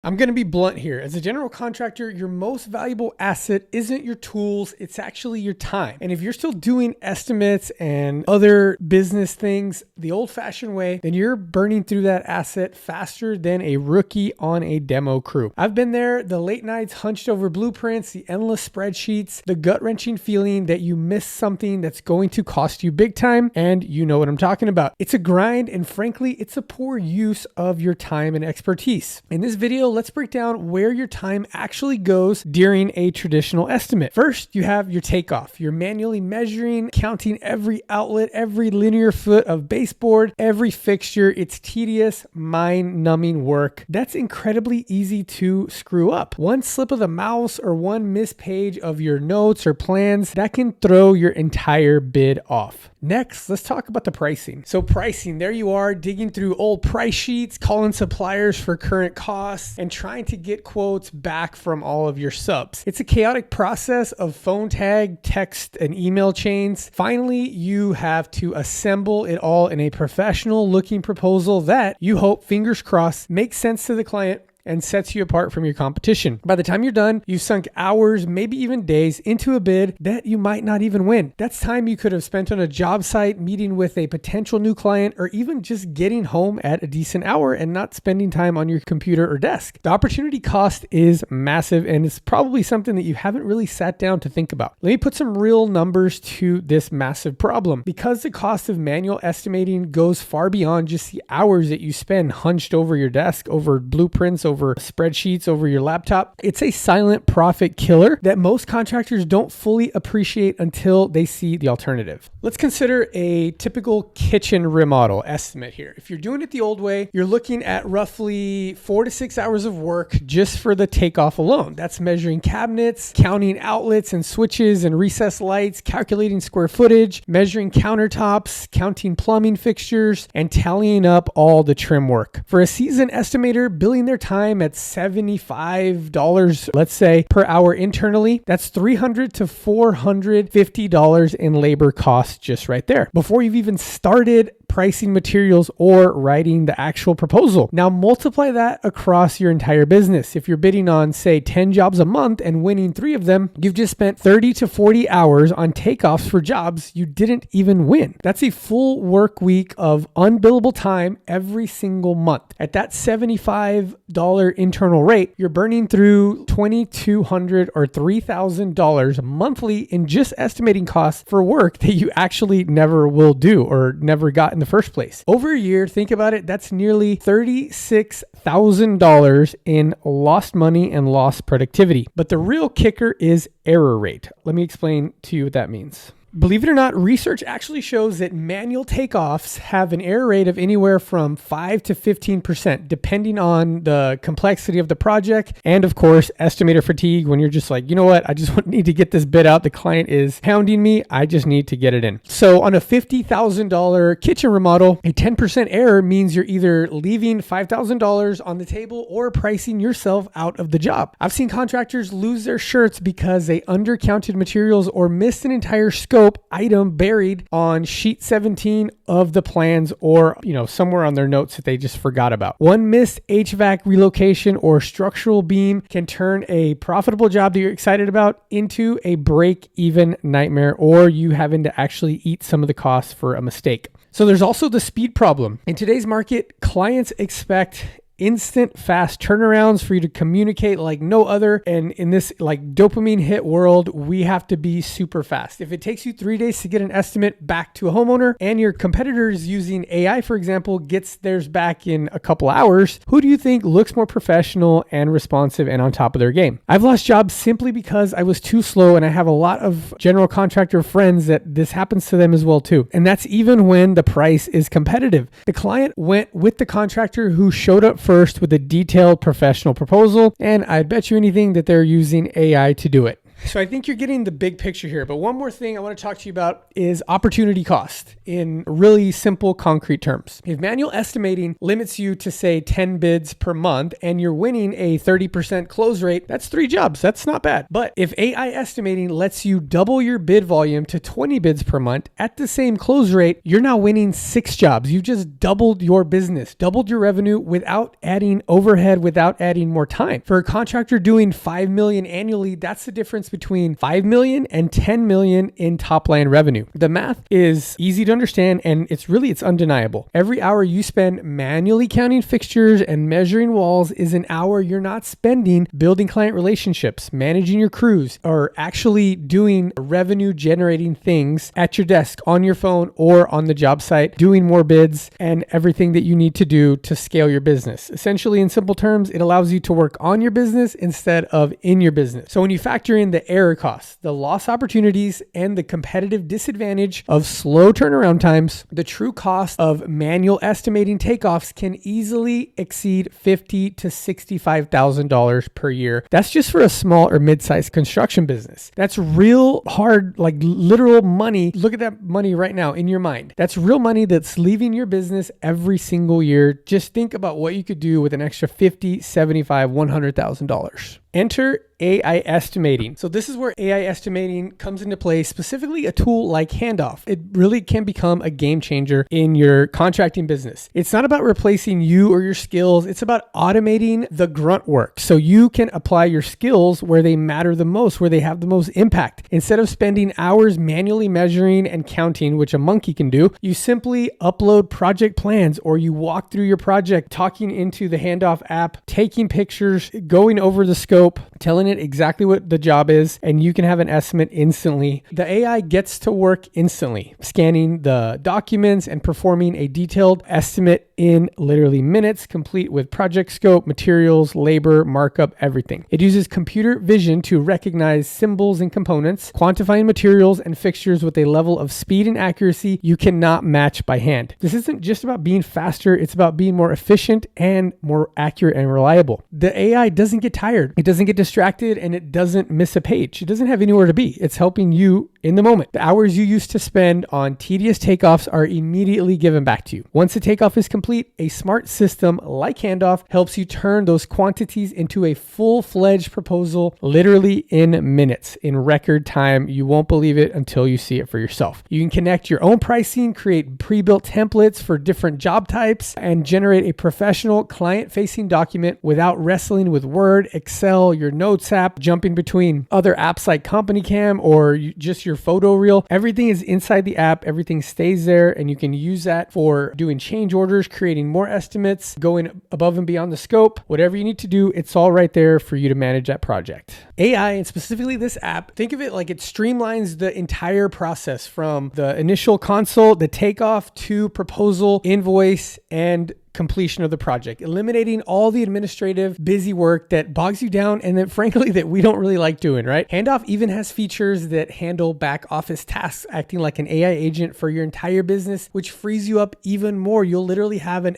I'm going to be blunt here. As a general contractor, your most valuable asset isn't your tools, it's actually your time. And if you're still doing estimates and other business things the old-fashioned way, then you're burning through that asset faster than a rookie on a demo crew. I've been there, the late nights hunched over blueprints, the endless spreadsheets, the gut-wrenching feeling that you missed something that's going to cost you big time, and you know what I'm talking about. It's a grind, and frankly, it's a poor use of your time and expertise. In this video, let's break down where your time actually goes during a traditional estimate. First, you have your takeoff. You're manually measuring, counting every outlet, every linear foot of baseboard, every fixture. It's tedious, mind-numbing work that's incredibly easy to screw up. One slip of the mouse or one missed page of your notes or plans, that can throw your entire bid off. Next, let's talk about the pricing. So pricing, there you are digging through old price sheets, calling suppliers for current costs, and trying to get quotes back from all of your subs. It's a chaotic process of phone tag, text, and email chains. Finally, you have to assemble it all in a professional looking proposal that you hope, fingers crossed, makes sense to the client and sets you apart from your competition. By the time you're done, you've sunk hours, maybe even days into a bid that you might not even win. That's time you could have spent on a job site, meeting with a potential new client, or even just getting home at a decent hour and not spending time on your computer or desk. The opportunity cost is massive, and it's probably something that you haven't really sat down to think about. Let me put some real numbers to this massive problem. Because the cost of manual estimating goes far beyond just the hours that you spend hunched over your desk, over blueprints, over spreadsheets, over your laptop. It's a silent profit killer that most contractors don't fully appreciate until they see the alternative. Let's consider a typical kitchen remodel estimate here. If you're doing it the old way, you're looking at roughly 4 to 6 hours of work just for the takeoff alone. That's measuring cabinets, counting outlets and switches and recessed lights, calculating square footage, measuring countertops, counting plumbing fixtures, and tallying up all the trim work. For a seasoned estimator, billing their time at $75, let's say, per hour internally, that's $300 to $450 in labor costs just right there, before you've even started pricing materials or writing the actual proposal. Now multiply that across your entire business. If you're bidding on, say, 10 jobs a month and winning 3 of them, you've just spent 30 to 40 hours on takeoffs for jobs you didn't even win. That's a full work week of unbillable time every single month. At that $75 internal rate, you're burning through $2,200 or $3,000 monthly in just estimating costs for work that you actually never will do or never got in the first place. Over a year, think about it, that's nearly $36,000 in lost money and lost productivity. But the real kicker is error rate. Let me explain to you what that means. Believe it or not, research actually shows that manual takeoffs have an error rate of anywhere from 5 to 15%, depending on the complexity of the project. And of course, estimator fatigue, when you're just like, you know what, I just need to get this bid out. The client is pounding me. I just need to get it in. So on a $50,000 kitchen remodel, a 10% error means you're either leaving $5,000 on the table or pricing yourself out of the job. I've seen contractors lose their shirts because they undercounted materials or missed an entire scope item buried on sheet 17 of the plans, or somewhere on their notes that they just forgot about. One missed HVAC relocation or structural beam can turn a profitable job that you're excited about into a break-even nightmare, or you having to actually eat some of the costs for a mistake. So there's also the speed problem. In today's market, clients expect instant, fast turnarounds for you to communicate like no other. And in this dopamine hit world, we have to be super fast. If it takes you 3 days to get an estimate back to a homeowner and your competitors using AI, for example, gets theirs back in a couple hours, who do you think looks more professional and responsive and on top of their game? I've lost jobs simply because I was too slow, and I have a lot of general contractor friends that this happens to them as well too. And that's even when the price is competitive. The client went with the contractor who showed up first with a detailed professional proposal, and I'd bet you anything that they're using AI to do it. So I think you're getting the big picture here. But one more thing I want to talk to you about is opportunity cost in really simple, concrete terms. If manual estimating limits you to say 10 bids per month and you're winning a 30% close rate, that's 3 jobs. That's not bad. But if AI estimating lets you double your bid volume to 20 bids per month at the same close rate, you're now winning 6 jobs. You just doubled your business, doubled your revenue without adding overhead, without adding more time. For a contractor doing 5 million annually, that's the difference between 5 million and 10 million in top line revenue. The math is easy to understand and it's undeniable. Every hour you spend manually counting fixtures and measuring walls is an hour you're not spending building client relationships, managing your crews, or actually doing revenue generating things at your desk, on your phone, or on the job site, doing more bids and everything that you need to do to scale your business. Essentially, in simple terms, it allows you to work on your business instead of in your business. So when you factor in the error costs, the lost opportunities, and the competitive disadvantage of slow turnaround times, the true cost of manual estimating takeoffs can easily exceed $50,000 to $65,000 per year. That's just for a small or mid-sized construction business. That's real hard, like literal money. Look at that money right now in your mind. That's real money that's leaving your business every single year. Just think about what you could do with an extra $50,000, $75,000, $100,000. Enter AI estimating. So this is where AI estimating comes into play, specifically a tool like Handoff. It really can become a game changer in your contracting business. It's not about replacing you or your skills. It's about automating the grunt work so you can apply your skills where they matter the most, where they have the most impact. Instead of spending hours manually measuring and counting, which a monkey can do, you simply upload project plans or you walk through your project, talking into the Handoff app, taking pictures, going over the scope, telling it exactly what the job is, and you can have an estimate instantly. The AI gets to work instantly, scanning the documents and performing a detailed estimate in literally minutes, complete with project scope, materials, labor, markup, everything. It uses computer vision to recognize symbols and components, quantifying materials and fixtures with a level of speed and accuracy you cannot match by hand. This isn't just about being faster, it's about being more efficient and more accurate and reliable. The AI doesn't get tired. It doesn't get distracted and it doesn't miss a page. It doesn't have anywhere to be. It's helping you in the moment. The hours you used to spend on tedious takeoffs are immediately given back to you. Once the takeoff is complete, a smart system like Handoff helps you turn those quantities into a full-fledged proposal literally in minutes, in record time. You won't believe it until you see it for yourself. You can connect your own pricing, create pre-built templates for different job types, and generate a professional client-facing document without wrestling with Word, Excel, your notes app, jumping between other apps like Company Cam or just your photo reel. Everything is inside the app. Everything stays there and you can use that for doing change orders, creating more estimates, going above and beyond the scope. Whatever you need to do, it's all right there for you to manage that project. AI, and specifically this app, think of it like it streamlines the entire process from the initial consult, the takeoff, to proposal, invoice, and completion of the project, eliminating all the administrative busy work that bogs you down and that frankly that we don't really like doing, right? Handoff even has features that handle back office tasks, acting like an AI agent for your entire business, which frees you up even more. You'll literally have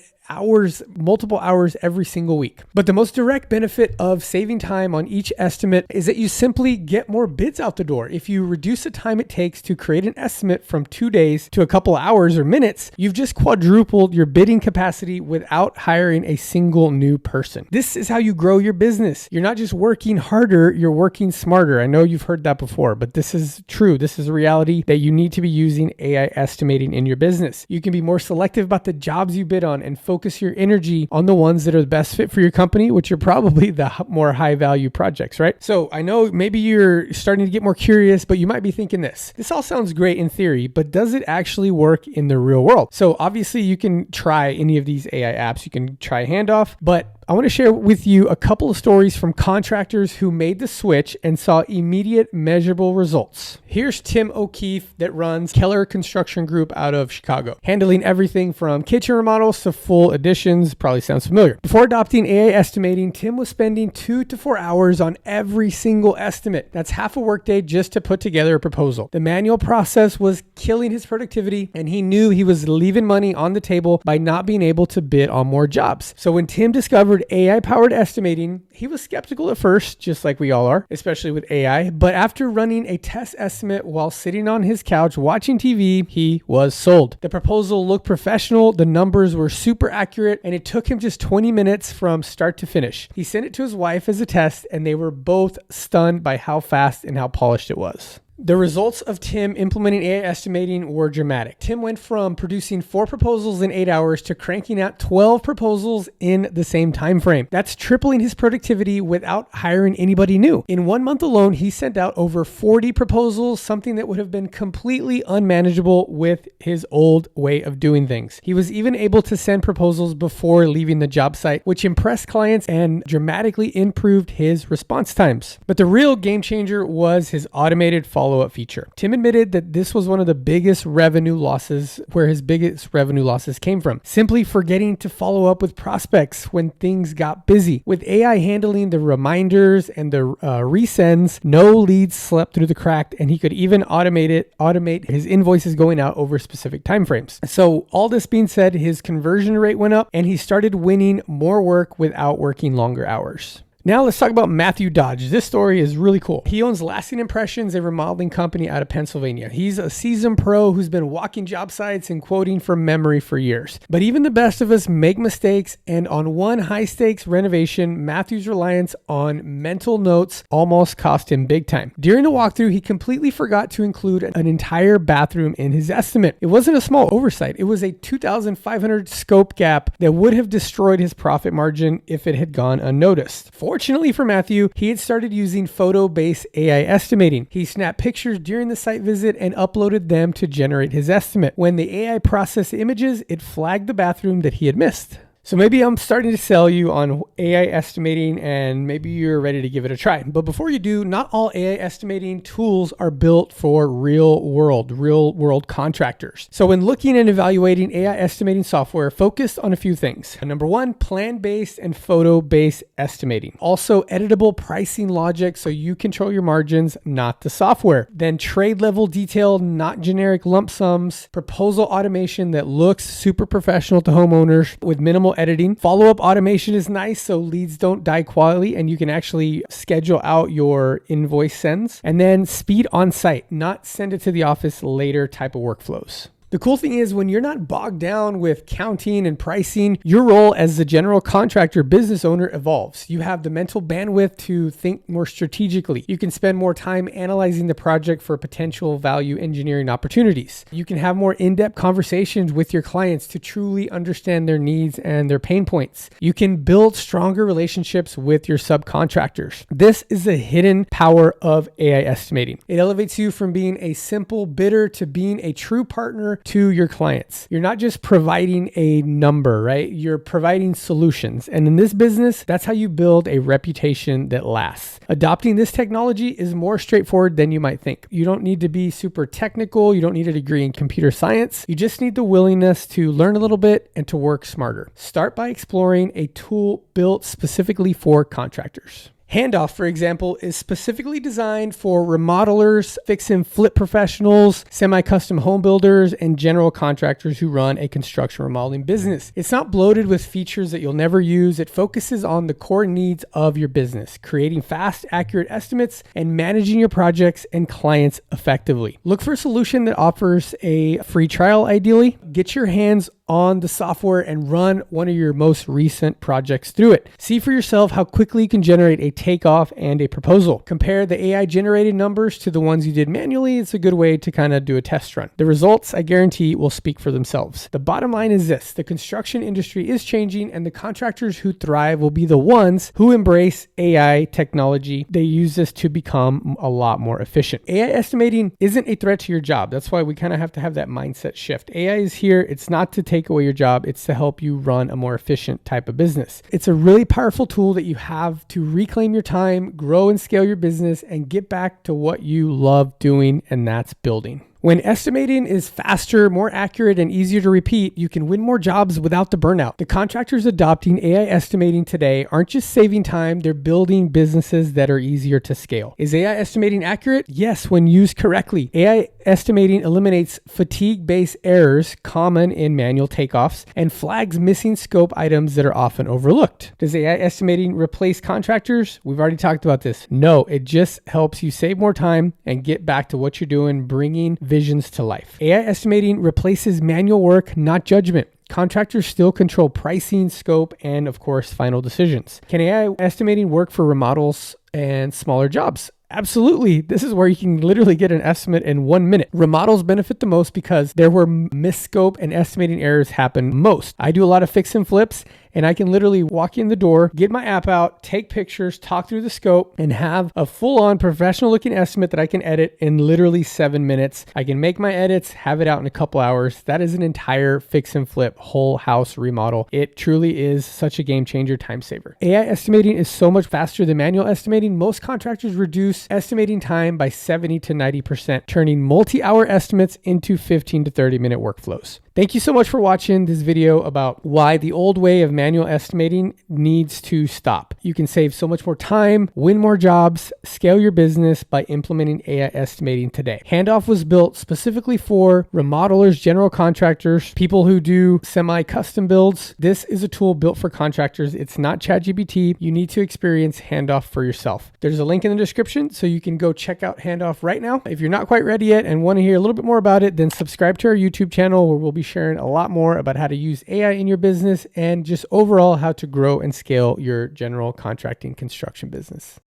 multiple hours every single week. But the most direct benefit of saving time on each estimate is that you simply get more bids out the door. If you reduce the time it takes to create an estimate from 2 days to a couple hours or minutes, you've just quadrupled your bidding capacity without hiring a single new person. This is how you grow your business. You're not just working harder, you're working smarter. I know you've heard that before, but this is true. This is a reality that you need to be using AI estimating in your business. You can be more selective about the jobs you bid on and focus your energy on the ones that are the best fit for your company, which are probably the more high value projects, right? So I know maybe you're starting to get more curious, but you might be thinking this all sounds great in theory, but does it actually work in the real world? So obviously you can try any of these AI apps. You can try Handoff, but I want to share with you a couple of stories from contractors who made the switch and saw immediate measurable results. Here's Tim O'Keefe that runs Keller Construction Group out of Chicago, handling everything from kitchen remodels to full additions. Probably sounds familiar. Before adopting AI estimating, Tim was spending 2 to 4 hours on every single estimate. That's half a workday just to put together a proposal. The manual process was killing his productivity, and he knew he was leaving money on the table by not being able to bid on more jobs. So when Tim discovered discovered AI-powered estimating, he was skeptical at first, just like we all are, especially with AI. But after running a test estimate while sitting on his couch watching TV, he was sold. The proposal looked professional, the numbers were super accurate, and it took him just 20 minutes from start to finish. He sent it to his wife as a test, and they were both stunned by how fast and how polished it was. The results of Tim implementing AI estimating were dramatic. Tim went from producing 4 proposals in 8 hours to cranking out 12 proposals in the same time frame. That's tripling his productivity without hiring anybody new. In 1 month alone, he sent out over 40 proposals, something that would have been completely unmanageable with his old way of doing things. He was even able to send proposals before leaving the job site, which impressed clients and dramatically improved his response times. But the real game changer was his automated follow-up feature. Tim admitted that this was one of the biggest revenue losses, where his biggest revenue losses came from. Simply forgetting to follow up with prospects when things got busy. With AI handling the reminders and the resends, no leads slept through the crack, and he could even automate his invoices going out over specific timeframes. So all this being said, his conversion rate went up and he started winning more work without working longer hours. Now let's talk about Matthew Dodge. This story is really cool. He owns Lasting Impressions, a remodeling company out of Pennsylvania. He's a seasoned pro who's been walking job sites and quoting from memory for years. But even the best of us make mistakes, and on one high-stakes renovation, Matthew's reliance on mental notes almost cost him big time. During the walkthrough, he completely forgot to include an entire bathroom in his estimate. It wasn't a small oversight. It was a $2,500 scope gap that would have destroyed his profit margin if it had gone unnoticed. Fortunately for Matthew, he had started using photo-based AI estimating. He snapped pictures during the site visit and uploaded them to generate his estimate. When the AI processed images, it flagged the bathroom that he had missed. So maybe I'm starting to sell you on AI estimating, and maybe you're ready to give it a try. But before you do, not all AI estimating tools are built for real world contractors. So when looking and evaluating AI estimating software, focus on a few things. Number 1, plan-based and photo-based estimating. Also editable pricing logic so you control your margins, not the software. Then trade level detail, not generic lump sums. Proposal automation that looks super professional to homeowners with minimal editing. Follow-up automation is nice so leads don't die quietly and you can actually schedule out your invoice sends. And then speed on site, not send it to the office later type of workflows. The cool thing is when you're not bogged down with counting and pricing, your role as the general contractor business owner evolves. You have the mental bandwidth to think more strategically. You can spend more time analyzing the project for potential value engineering opportunities. You can have more in-depth conversations with your clients to truly understand their needs and their pain points. You can build stronger relationships with your subcontractors. This is the hidden power of AI estimating. It elevates you from being a simple bidder to being a true partner to your clients. You're not just providing a number, right? You're providing solutions. And in this business, that's how you build a reputation that lasts. Adopting this technology is more straightforward than you might think. You don't need to be super technical. You don't need a degree in computer science. You just need the willingness to learn a little bit and to work smarter. Start by exploring a tool built specifically for contractors. Handoff, for example, is specifically designed for remodelers, fix and flip professionals, semi-custom home builders, and general contractors who run a construction remodeling business. It's not bloated with features that you'll never use. It focuses on the core needs of your business, creating fast, accurate estimates and managing your projects and clients effectively. Look for a solution that offers a free trial, ideally. Get your hands on the software and run one of your most recent projects through it. See for yourself how quickly you can generate a takeoff and a proposal. Compare the AI generated numbers to the ones you did manually. It's a good way to kind of do a test run. The results, I guarantee, will speak for themselves. The bottom line is this: the construction industry is changing, and the contractors who thrive will be the ones who embrace AI technology. They use this to become a lot more efficient. AI estimating isn't a threat to your job. That's why we kind of have to have that mindset shift. AI is here. It's not to take away your job. It's to help you run a more efficient type of business. It's a really powerful tool that you have to reclaim your time, grow and scale your business, and get back to what you love doing, and that's building. When estimating is faster, more accurate, and easier to repeat, you can win more jobs without the burnout. The contractors adopting AI estimating today aren't just saving time, they're building businesses that are easier to scale. Is AI estimating accurate? Yes, when used correctly. AI estimating eliminates fatigue-based errors common in manual takeoffs and flags missing scope items that are often overlooked. Does AI estimating replace contractors? We've already talked about this. No, it just helps you save more time and get back to what you're doing, bringing visions to life. AI estimating replaces manual work, not judgment. Contractors still control pricing, scope, and of course, final decisions. Can AI estimating work for remodels and smaller jobs? Absolutely. This is where you can literally get an estimate in 1 minute. Remodels benefit the most because there where misscope and estimating errors happen most. I do a lot of fix and flips, and I can literally walk in the door, get my app out, take pictures, talk through the scope, and have a full-on professional looking estimate that I can edit in literally 7 minutes. I can make my edits, have it out in a couple hours. That is an entire fix and flip, whole house remodel. It truly is such a game changer, time saver. AI estimating is so much faster than manual estimating. Most contractors reduce estimating time by 70 to 90%, turning multi-hour estimates into 15 to 30 minute workflows. Thank you so much for watching this video about why the old way of manual estimating needs to stop. You can save so much more time, win more jobs, scale your business by implementing AI estimating today. Handoff was built specifically for remodelers, general contractors, people who do semi-custom builds. This is a tool built for contractors. It's not ChatGPT. You need to experience Handoff for yourself. There's a link in the description so you can go check out Handoff right now. If you're not quite ready yet and want to hear a little bit more about it, then subscribe to our YouTube channel where we'll be sharing a lot more about how to use AI in your business and just overall how to grow and scale your general contracting construction business.